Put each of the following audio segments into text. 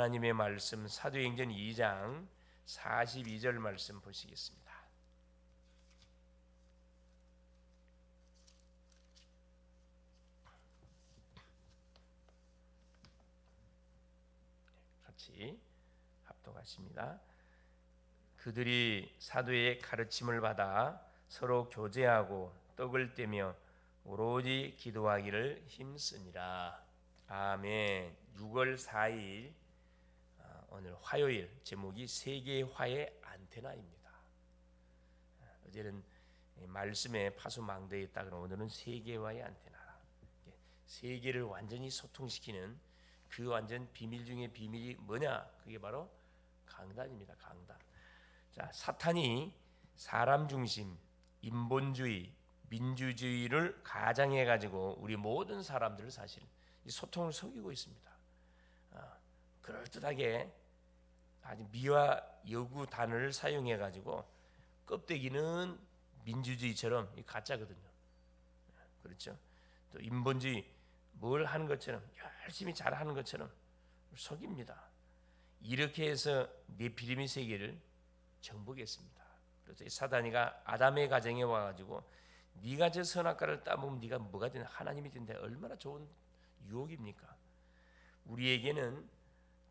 하나님의 말씀 사도행전 2장 42절 말씀 보시겠습니다. 같이 합독하십니다. 그들이 사도의 가르침을 받아 서로 교제하고 떡을 떼며 오로지 기도하기를 힘쓰니라. 아멘. 6월 4일 오늘 화요일 제목이 세계화의 안테나입니다. 어제는 말씀에 파수망대에 있다 그러면 오늘은 세계화의 안테나. 세계를 완전히 소통시키는 그 완전 비밀 중에 비밀이 뭐냐? 그게 바로 강단입니다. 강단. 자, 사탄이 사람 중심, 인본주의, 민주주의를 가장해 가지고 우리 모든 사람들을 사실 이 소통을 속이고 있습니다. 그럴듯하게 아주 미와 여구 단어를 사용해 가지고 껍데기는 민주주의처럼 가짜거든요. 그렇죠? 또 인본주의 뭘 하는 것처럼 열심히 잘하는 것처럼 속입니다. 이렇게 해서 네피림의 세계를 정복했습니다. 그래서 사단이가 아담의 가정에 와가지고 네가 저 선악과를 따먹으면 네가 뭐가 되냐, 하나님이 된다. 얼마나 좋은 유혹입니까? 우리에게는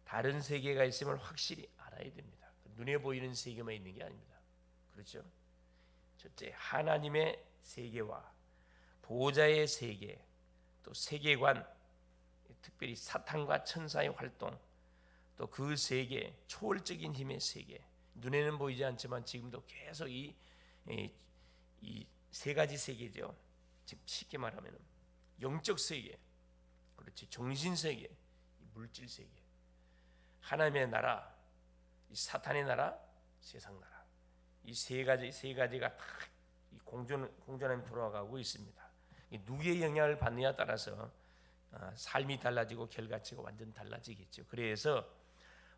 다른 세계가 있음을 확실히 알아야 됩니다. 눈에 보이는 세계만 있는 게 아닙니다. 그렇죠? 첫째, 하나님의 세계와 보호자의 세계, 또 세계관, 특별히 사탄과 천사의 활동, 또 그 세계, 초월적인 힘의 세계, 눈에는 보이지 않지만 지금도 계속 이 세 가지 세계죠. 즉 쉽게 말하면 영적 세계, 그렇지, 정신 세계, 물질 세계, 하나님의 나라, 이 사탄의 나라, 세상 나라, 이 세 가지가 다 공존하며 돌아가고 있습니다. 누구의 영향을 받느냐에 따라서 삶이 달라지고 결과치가 완전 달라지겠죠. 그래서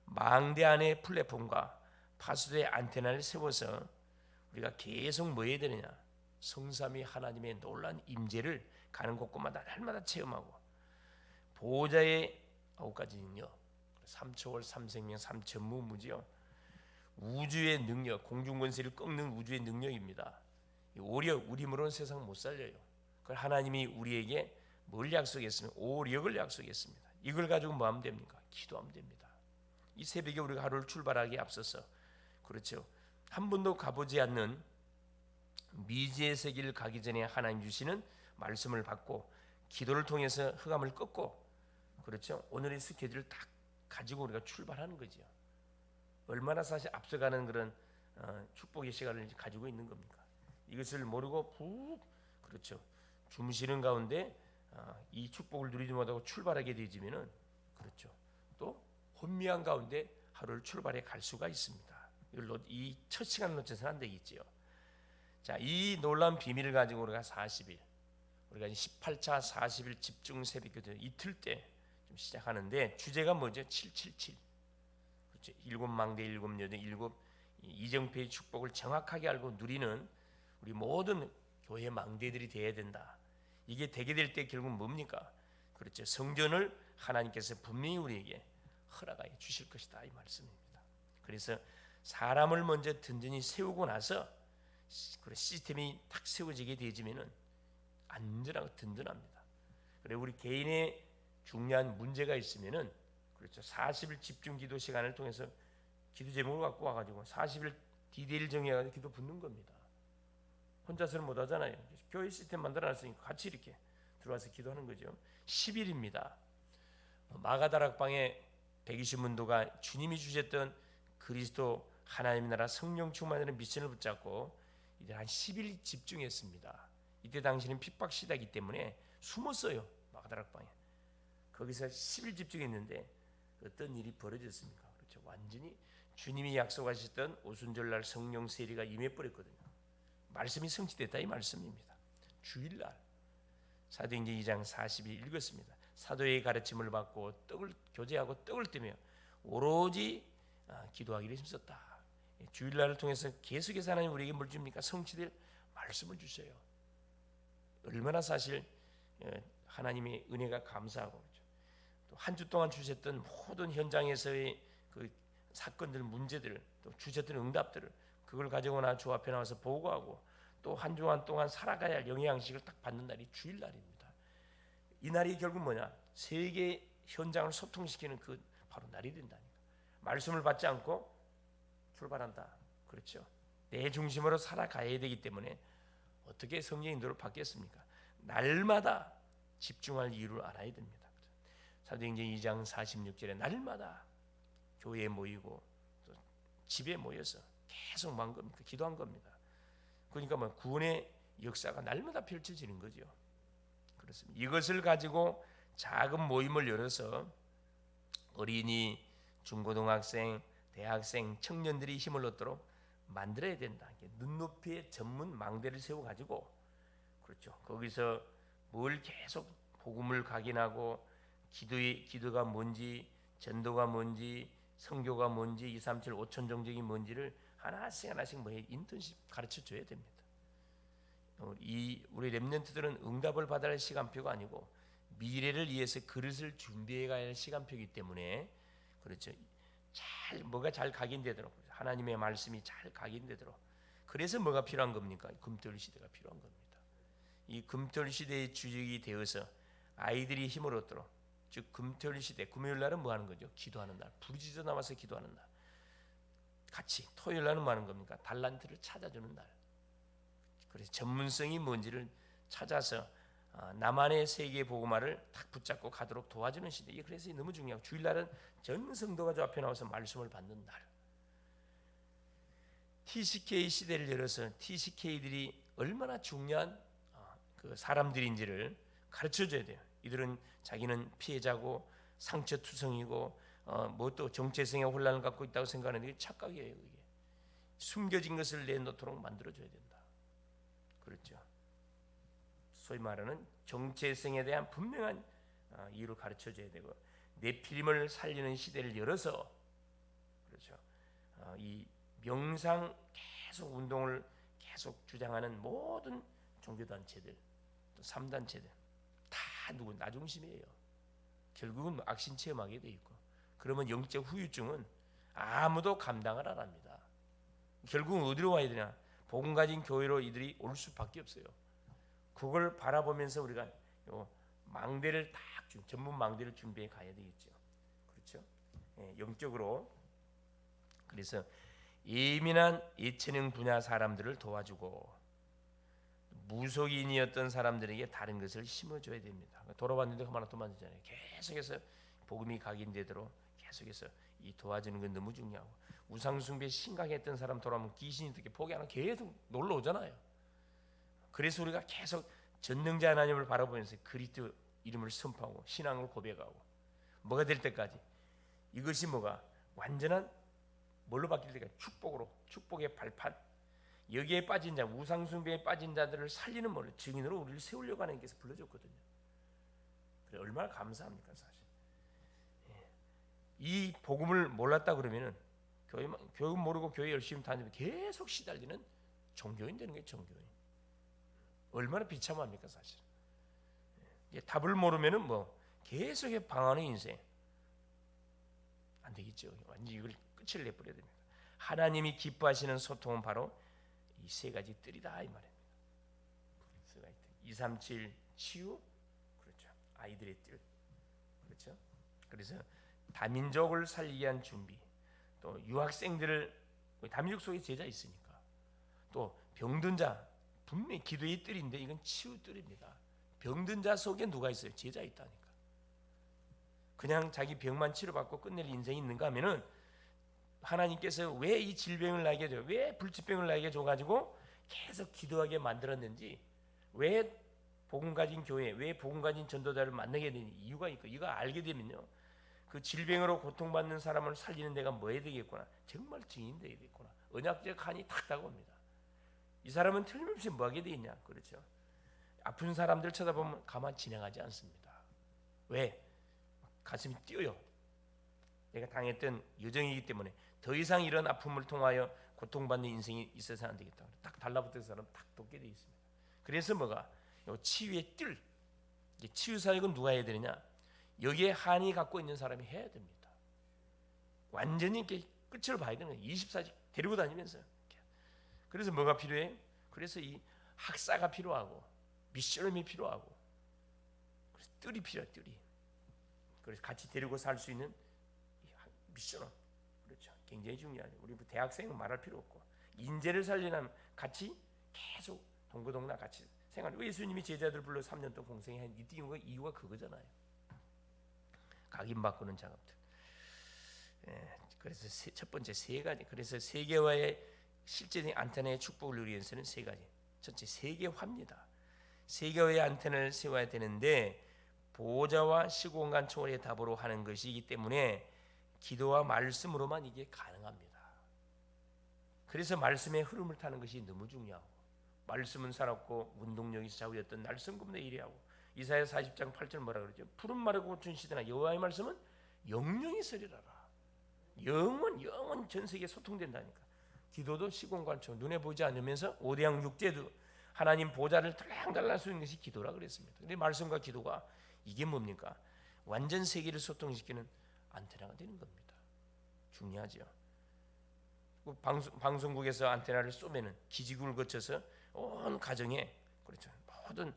망대 안의 플랫폼과 파수도의 안테나를 세워서 우리가 계속 뭐 해야 되느냐? 성삼위 하나님의 놀라운 임재를 가는 곳곳마다 날마다 체험하고 보호자의 9가지 능력, 삼초월, 삼생명, 삼천무무지요. 우주의 능력, 공중권세를 꺾는 우주의 능력입니다. 오력, 우리 힘으로는 세상 못 살려요. 그걸 하나님이 우리에게 뭘 약속했으면 오력을 약속했습니다. 이걸 가지고 뭐 하면 됩니까? 기도하면 됩니다. 이 새벽에 우리가 하루를 출발하기에 앞서서, 그렇죠, 한 번도 가보지 않는 미지의 세계를 가기 전에 하나님 주시는 말씀을 받고 기도를 통해서 흑암을 꺾고, 그렇죠, 오늘의 스케줄을 딱 가지고 우리가 출발하는 거죠. 얼마나 사실 앞서가는 그런 축복의 시간을 가지고 있는 겁니까? 이것을 모르고 푹, 그렇죠, 주무시는 가운데 이 축복을 누리지 못하고 출발하게 되지면은, 그렇죠, 또 혼미한 가운데 하루를 출발해 갈 수가 있습니다. 이 첫 시간을 놓쳐서는 안 되겠지요. 자, 이 놀라운 비밀을 가지고 우리가 40일, 우리가 18차 40일 집중 새벽기도 이틀 때 좀 시작하는데 주제가 뭐죠? 777. 그렇죠. 7망대, 7여정, 7이정표의 축복을 정확하게 알고 누리는 우리 모든 교회 망대들이 되어야 된다. 이게 되게 될 때 결국 뭡니까? 그렇죠. 성전을 하나님께서 분명히 우리에게 허락하여 주실 것이다, 이 말씀입니다. 그래서 사람을 먼저 든든히 세우고 나서 시스템이 탁 세워지게 되지면은 안전하고 든든합니다. 그래, 우리 개인의 중요한 문제가 있으면은, 그렇죠, 40일 집중 기도 시간을 통해서 기도 제목을 갖고 와가지고 40일 디데이를 정해가지고 기도 붙는 겁니다. 혼자서는 못 하잖아요. 교회 시스템 만들어놨으니까 같이 이렇게 들어와서 기도하는 거죠. 10일입니다. 마가다락방에 120문도가 주님이 주셨던 그리스도 하나님 나라 성령 충만하는 미션을 붙잡고 이제 한 10일 집중했습니다. 이때 당시는 핍박 시대이기 때문에 숨었어요. 마가다락방에. 거기서 10일 집중했는데 어떤 일이 벌어졌습니까? 그렇죠. 완전히 주님이 약속하셨던 오순절날 성령 세례가 임해버렸거든요. 말씀이 성취됐다, 이 말씀입니다. 주일날 사도행전 2장 40일 읽었습니다. 사도의 가르침을 받고 떡을 교제하고 떡을 떼며 오로지 기도하기를 힘썼다. 주일날을 통해서 계속해서 하나님 우리에게 뭘 줍니까? 성취될 말씀을 주셔요. 얼마나 사실 하나님의 은혜가 감사하고, 또 한 주 동안 주셨던 모든 현장에서의 그 사건들, 문제들, 또 주셨던 응답들을 그걸 가지고 나 주 앞에 나와서 보고하고 또 한 주간 동안 살아가야 할 영양식을 딱 받는 날이 주일날입니다. 이 날이 결국 뭐냐? 세계 현장을 소통시키는 그 바로 날이 된다니까. 말씀을 받지 않고 출발한다. 그렇죠? 내 중심으로 살아가야 되기 때문에 어떻게 성령 인도를 받겠습니까? 날마다 집중할 이유를 알아야 됩니다. 사도행전 2장 46절에 날마다 교회에 모이고 또 집에 모여서 계속 한 겁니다. 기도한 겁니다. 그러니까 뭐 구원의 역사가 날마다 펼쳐지는 거죠. 그렇습니다. 이것을 가지고 작은 모임을 열어서 어린이, 중고등학생, 대학생, 청년들이 힘을 얻도록 만들어야 된다. 눈높이의 전문 망대를 세워 가지고 그렇죠. 거기서 뭘 계속 복음을 각인하고 기도가 뭔지, 전도가 뭔지, 선교가 뭔지, 237 5천 종족이 뭔지를 하나씩 뭐 인턴십 가르쳐 줘야 됩니다. 우리 렘넌트들은 응답을 받아야 할 시간표가 아니고 미래를 위해서 그릇을 준비해 가야 할 시간표이기 때문에 그렇죠. 뭐가 잘 각인되도록 하나님의 말씀이 잘 각인되도록 그래서 뭐가 필요한 겁니까? 금토일 시대가 필요한 겁니다. 이 금토일 시대의 주역이 되어서 아이들이 힘을 얻도록 즉 금토일 시대 금요일 날은 뭐 하는 거죠? 기도하는 날. 부르짖어 나와서 기도하는 날. 같이 토요일 날은 뭐 하는 겁니까? 달란트를 찾아주는 날. 그래서 전문성이 뭔지를 찾아서 나만의 세계 복음화를 딱 붙잡고 가도록 도와주는 시대. 그래서 너무 중요하고 주일날은 전 성도가 저 앞에 나와서 말씀을 받는 날. TCK 시대를 열어서 TCK들이 얼마나 중요한 그 사람들인지를 가르쳐줘야 돼요. 이들은 자기는 피해자고 상처투성이고 뭐 또 정체성의 혼란을 갖고 있다고 생각하는데 착각이에요. 그게 숨겨진 것을 내놓도록 만들어줘야 된다. 그렇죠. 소위 말하는 정체성에 대한 분명한 이유를 가르쳐줘야 되고 네피림을 살리는 시대를 열어서 그렇죠. 이 명상 계속 운동을 계속 주장하는 모든 종교단체들 또 3단체들 다 누구 나 중심이에요. 결국은 악신 체험하게 돼 있고 그러면 영적 후유증은 아무도 감당을 안 합니다. 결국은 어디로 와야 되냐? 복음 가진 교회로 이들이 올 수밖에 없어요. 그걸 바라보면서 우리가 망대를 전문 망대를 준비해 가야 되겠죠. 그렇죠? 영적으로 그래서 예민한 예체능 분야 사람들을 도와주고 무속인이었던 사람들에게 다른 것을 심어줘야 됩니다. 돌아봤는데 그만 또 만지잖아요. 계속해서 복음이 각인되도록 계속해서 이 도와주는 건 너무 중요하고 우상숭배 심각했던 사람 돌아오면 귀신이 어떻게 포기 안 하고 계속 놀러 오잖아요. 그래서 우리가 계속 전능자 하나님을 바라보면서 그리스도 이름을 선포하고 신앙을 고백하고 뭐가 될 때까지 이것이 뭐가 완전한 뭘로 바뀔 때까지 축복의 발판 여기에 빠진 자 우상숭배에 빠진 자들을 살리는 모를 증인으로 우리를 세우려고 하나님께서 불러줬거든요. 그래 얼마나 감사합니까 사실. 이 복음을 몰랐다 그러면은 교육 모르고 교회 열심히 다니면 계속 시달리는 종교인 되는 게 종교인. 얼마나 비참합니까 사실. 답을 모르면은 뭐 계속의 방황의 인생 안 되겠죠. 완전히 이걸 끝을 내버려야 됩니다. 하나님이 기뻐하시는 소통은 바로 이 세 가지 뜰이다 이 말입니다. 237 치유 그렇죠. 아이들의 뜰 그렇죠. 그래서 다민족을 살리기 위한 준비 또 유학생들을 다민족 속에 제자 있으니까 또 병든 자 분명히 기도의 뜰인데 이건 치유 뜰입니다. 병든 자 속에 누가 있어요? 제자 있다니까. 그냥 자기 병만 치료받고 끝낼 인생이 있는가 하면은 하나님께서 왜 이 질병을 나게 줘요? 왜 불치병을 나게 줘가지고 계속 기도하게 만들었는지 왜 복음 가진 교회, 왜 복음 가진 전도자를 만나게 되는 이유가 있고 이거 알게 되면요 그 질병으로 고통받는 사람을 살리는 데가 뭐 해야 되겠구나 정말 증인 되어야 되겠구나 언약적 한이 탁 다가옵니다. 이 사람은 틀림없이 뭐 하게 돼 있냐 그렇죠. 아픈 사람들 쳐다보면 가만 진행하지 않습니다. 왜? 가슴이 뛰어요. 내가 당했던 여정이기 때문에 더 이상 이런 아픔을 통하여 고통받는 인생이 있어서 안 되겠다. 딱 달라붙은 사람 딱 돕게 돼 있습니다. 그래서 뭐가 치유의 뜰, 치유 사역은 누가 해야 되느냐? 여기에 한이 갖고 있는 사람이 해야 됩니다. 완전히 이렇게 끝을 봐야 되는 거예요. 24시 데리고 다니면서. 그래서 뭐가 필요해? 그래서 이 학사가 필요하고 미션이 필요하고 그래서 뜰이 필요해. 뜰이. 그래서 같이 데리고 살 수 있는 미션. 그렇죠. 굉장히 중요하죠. 우리 대학생은 말할 필요 없고 인재를 살리려면 같이 계속 동고동락 같이 생활. 예수님이 제자들 불러 3년 동안 공생한 이유가 그거잖아요. 각인바꾸는 작업들. 그래서 첫 번째 세 가지. 그래서 세계화의 실제적인 안테나의 축복을 누리기 위해서는 세 가지. 첫째 세계화입니다. 세계화의 안테나를 세워야 되는데 보호자와 시공간 초월의 답으로 하는 것이기 때문에 기도와 말씀으로만 이게 가능합니다. 그래서 말씀의 흐름을 타는 것이 너무 중요하고 말씀은 살았고 운동력이 좌우였던 날성금내 일이하고 이사야 40장 8절 뭐라 그러죠? 푸른 말에 고춘 시대나 여호와의 말씀은 영영이 서리라라. 영원 전 세계에 소통된다니까. 기도도 시공간처럼 눈에 보이지 않으면서 5대양 6대도 하나님 보좌를 달랑달랑 수 있는 것이 기도라 그랬습니다. 근데 말씀과 기도가 이게 뭡니까? 완전 세계를 소통시키는 안테나가 되는 겁니다. 중요하죠. 방송국에서 안테나를 쏘면은 기지국을 거쳐서 온 가정에 그렇죠. 모든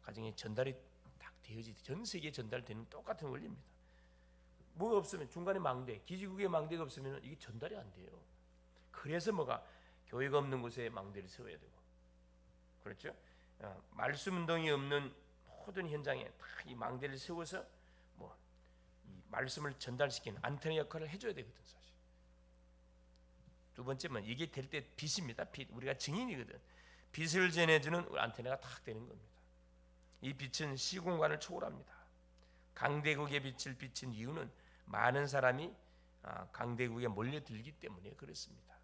가정에 전달이 딱 되어지 전 세계에 전달되는 똑같은 원리입니다. 뭐가 없으면 중간에 망대, 기지국에 망대가 없으면 이게 전달이 안 돼요. 그래서 뭐가 교회가 없는 곳에 망대를 세워야 되고, 그렇죠? 말씀 운동이 없는 모든 현장에 다 이 망대를 세워서 뭐 이 말씀을 전달시키는 안테나 역할을 해줘야 되거든 사실. 두 번째는 이게 될 때 빛입니다. 빛 우리가 증인이거든. 빛을 전해주는 안테나가 딱 되는 겁니다. 이 빛은 시공간을 초월합니다. 강대국의 빛을 비친 이유는 많은 사람이 강대국에 몰려들기 때문에 그렇습니다.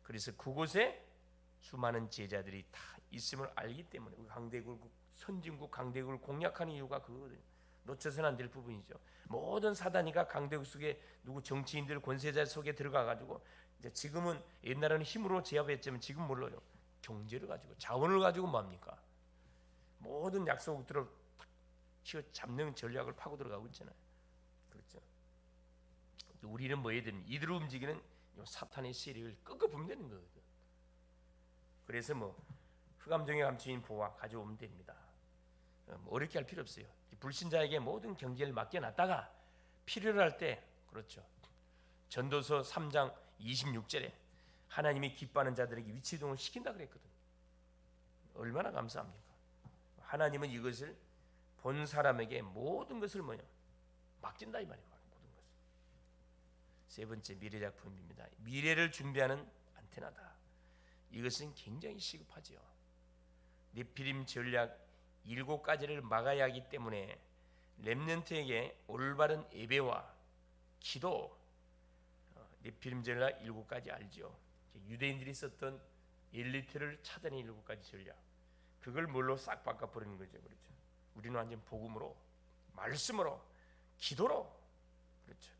그래서 그곳에 수많은 제자들이 다 있음을 알기 때문에 강대국 선진국 강대국을 공략하는 이유가 그거거든요. 놓쳐서는 안 될 부분이죠. 모든 사단이가 강대국 속에 누구 정치인들 권세자 속에 들어가 가지고 이제 지금은 옛날에는 힘으로 제압했지만 지금 몰라요. 경제를 가지고 자원을 가지고 뭡니까? 모든 약소국들을 잡는 전략을 파고 들어가고 있잖아요. 그렇죠. 우리는 뭐 해야 되는 이들을 움직이는 사탄의 세력을 꺾어보면 되는 거거든. 그래서 뭐 흑암종에 감추인 보화 가져오면 됩니다. 어렵게 할 필요 없어요. 불신자에게 모든 경제를 맡겨놨다가 필요로 할 때 그렇죠. 전도서 3장 26절에 하나님이 기뻐하는 자들에게 위치 이동을 시킨다 그랬거든. 얼마나 감사합니까? 하나님은 이것을 본 사람에게 모든 것을 뭐냐 맡긴다 이 말이에요. 모든 것을. 세 번째 미래 작품입니다. 미래를 준비하는 안테나다. 이것은 굉장히 시급하지요. 네피림 전략 7가지를 막아야 하기 때문에 렘넌트에게 올바른 예배와 기도, 네피림 전략 7가지 알죠? 유대인들이 썼던 엘리트를 찾아내는 7가지 전략. 그걸 뭘로 싹 바꿔버리는 거죠. 그렇죠? 우리는 완전 복음으로, 말씀으로, 기도로, 그렇죠?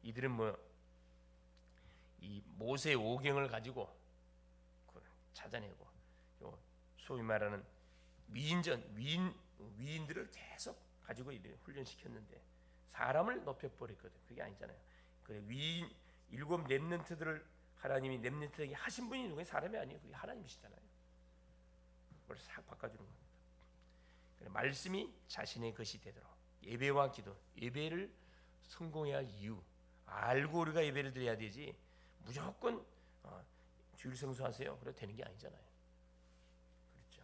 이들은 뭐 이 모세 오경을 가지고 찾아내고, 소위 말하는 위인들을 계속 가지고 훈련시켰는데 사람을 높여버렸거든. 그게 아니잖아요. 그래 위인 7 렘넌트들을 하나님이 렘넌트에게 하신 분이 누구예요? 사람이 아니에요. 그게 하나님이시잖아요. 그걸 싹 바꿔주는 겁니다. 그래, 말씀이 자신의 것이 되도록 예배와 기도, 예배를 성공해야 할 이유 알고 우리가 예배를 드려야 되지 무조건 주일 성수하세요. 그래도 되는 게 아니잖아요. 그렇죠.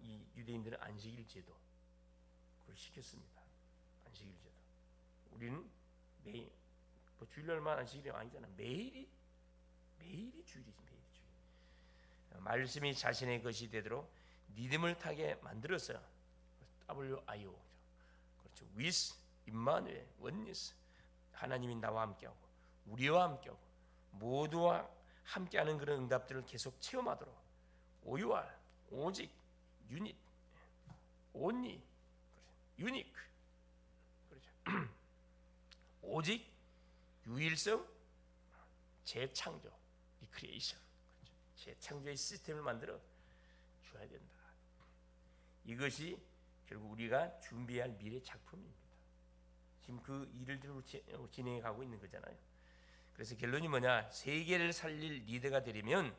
이 유대인들은 안식일 제도 그걸 시켰습니다. 안식일 제도. 우리는 매일 뭐 주일날만 안식일이 아니잖아. 매일이 주일이지. 매일이 주일. 말씀이 자신의 것이 되도록 믿음을 타게 만들었어요. WIO. 그렇죠. with 임마누엘 원니스. 하나님이 나와 함께하고 우리와 함께하고 모두와 함께하는 그런 응답들을 계속 체험하도록 오유알 오직 유닛 온리 유니크 그렇죠. 오직 유일성 재창조 리크리에이션 그렇죠. 재창조의 시스템을 만들어 줘야 된다. 이것이 결국 우리가 준비할 미래 작품입니다. 지금 그 일을 진행해 가고 있는 거잖아요. 그래서 결론이 뭐냐? 세계를 살릴 리더가 되려면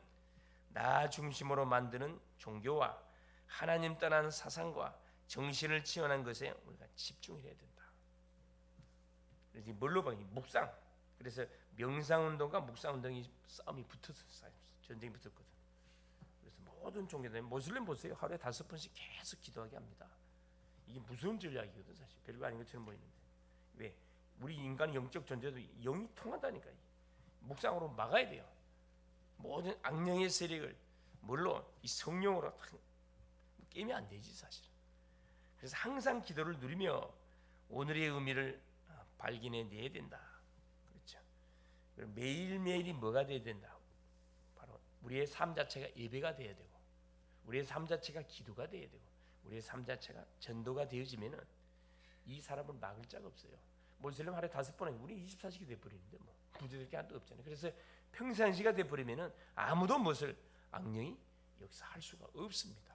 나 중심으로 만드는 종교와 하나님 떠난 사상과 정신을 지원한 것에 우리가 집중해야 된다. 그래서 뭘로 봐? 묵상. 그래서 명상운동과 묵상운동이 싸움이 붙었어요. 전쟁이 붙었거든. 그래서 모든 종교들, 모슬림 보세요. 하루에 5번씩 계속 기도하게 합니다. 이게 무서운 전략이거든. 사실 별거 아닌 것처럼 보이는데 왜? 우리 인간의 영적 존재도 영이 통한다니까요. 묵상으로 막아야 돼요. 모든 악령의 세력을 물론 이 성령으로 깨면 안 되지 사실. 그래서 항상 기도를 누리며 오늘의 의미를 발견해내야 된다. 그렇죠. 매일매일이 뭐가 돼야 된다. 바로 우리의 삶 자체가 예배가 돼야 되고, 우리의 삶 자체가 기도가 돼야 되고, 우리의 삶 자체가 전도가 되어지면은 이 사람을 막을 자가 없어요. 모슬렘 하루에 5번은 우리 24시간 돼버리는데 뭐 부재될 게 하나도 없잖아요. 그래서 평상시가 돼버리면은 아무도 무엇을 악령이 여기서 할 수가 없습니다.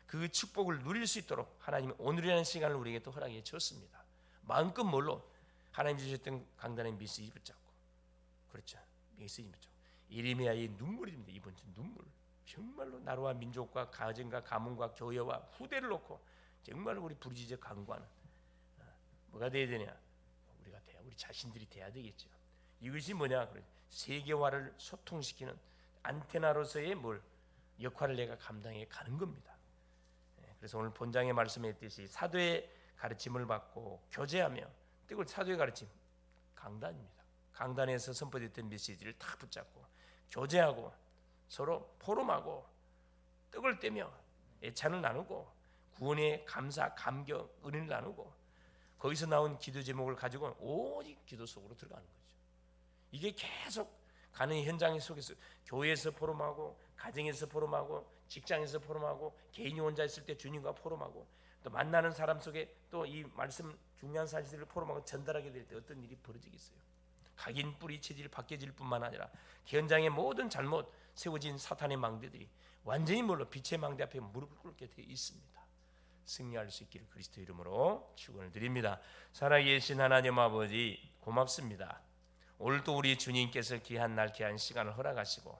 그 축복을 누릴 수 있도록 하나님은 오늘이라는 시간을 우리에게 또 허락해 주었습니다. 마음껏 뭘로 하나님 주셨던 강단의 메시지 붙잡고, 그렇죠. 메시지 붙잡고 예레미야의 눈물입니다. 이번 주 눈물. 정말로 나라와 민족과 가정과 가문과 교회와 후대를 놓고 정말로 우리 부르짖어 간구하는 뭐가 돼야 되냐? 우리가 돼야 우리 자신들이 돼야 되겠죠. 이것이 뭐냐? 세계화를 소통시키는 안테나로서의 뭘 역할을 내가 감당해 가는 겁니다. 그래서 오늘 본장의 말씀했듯이 사도의 가르침을 받고 교제하며 뜨거운 사도의 가르침 강단입니다. 강단에서 선포됐던 메시지를 다 붙잡고 교제하고 서로 포럼하고 떡을 떼며 애찬을 나누고 구원의 감사, 감격, 은혜를 나누고 거기서 나온 기도 제목을 가지고 오직 기도 속으로 들어가는 거죠. 이게 계속 가는 현장 속에서 교회에서 포럼하고 가정에서 포럼하고 직장에서 포럼하고 개인이 혼자 있을 때 주님과 포럼하고 또 만나는 사람 속에 또 이 말씀 중요한 사실을 포럼하고 전달하게 될 때 어떤 일이 벌어지겠어요? 각인 뿌리 체질 바뀌어질 뿐만 아니라 현장의 모든 잘못 세워진 사탄의 망대들이 완전히 뭘로 빛의 망대 앞에 무릎을 꿇게 되어 있습니다. 승리할 수 있기를 그리스도 이름으로 축원을 드립니다. 살아계신 하나님 아버지 고맙습니다. 오늘도 우리 주님께서 귀한 날 귀한 시간을 허락하시고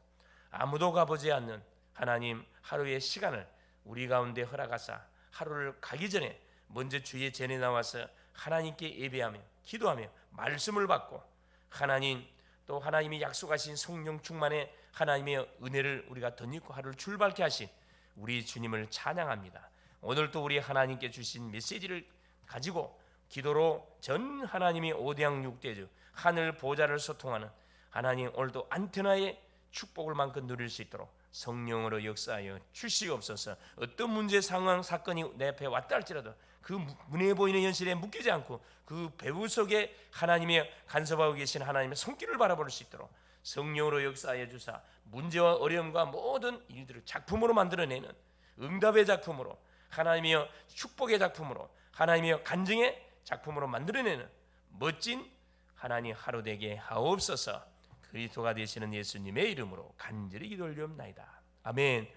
아무도 가보지 않는 하나님 하루의 시간을 우리 가운데 허락하사 하루를 가기 전에 먼저 주의 전에 나와서 하나님께 예배하며 기도하며 말씀을 받고 하나님 또 하나님이 약속하신 성령 충만의 하나님의 은혜를 우리가 덧입고 하루를 출발케 하신 우리 주님을 찬양합니다. 오늘 또 우리 하나님께 주신 메시지를 가지고 기도로 전 하나님이 오대양 육대주 하늘 보좌를 소통하는 하나님 오늘도 안테나의 축복을 만큼 누릴 수 있도록 성령으로 역사하여 주시옵소서. 어떤 문제 상황 사건이 내 앞에 왔다 할지라도 그 눈에 보이는 현실에 묶이지 않고 그 배후 속에 하나님의 간섭하고 계신 하나님의 손길을 바라볼 수 있도록 성령으로 역사하여 주사 문제와 어려움과 모든 일들을 작품으로 만들어내는 응답의 작품으로 하나님의 축복의 작품으로 하나님의 간증의 작품으로 만들어내는 멋진 하나님 하루 되게 하옵소서. 그리스도가 되시는 예수님의 이름으로 간절히 기도 올리옵나이다. 아멘.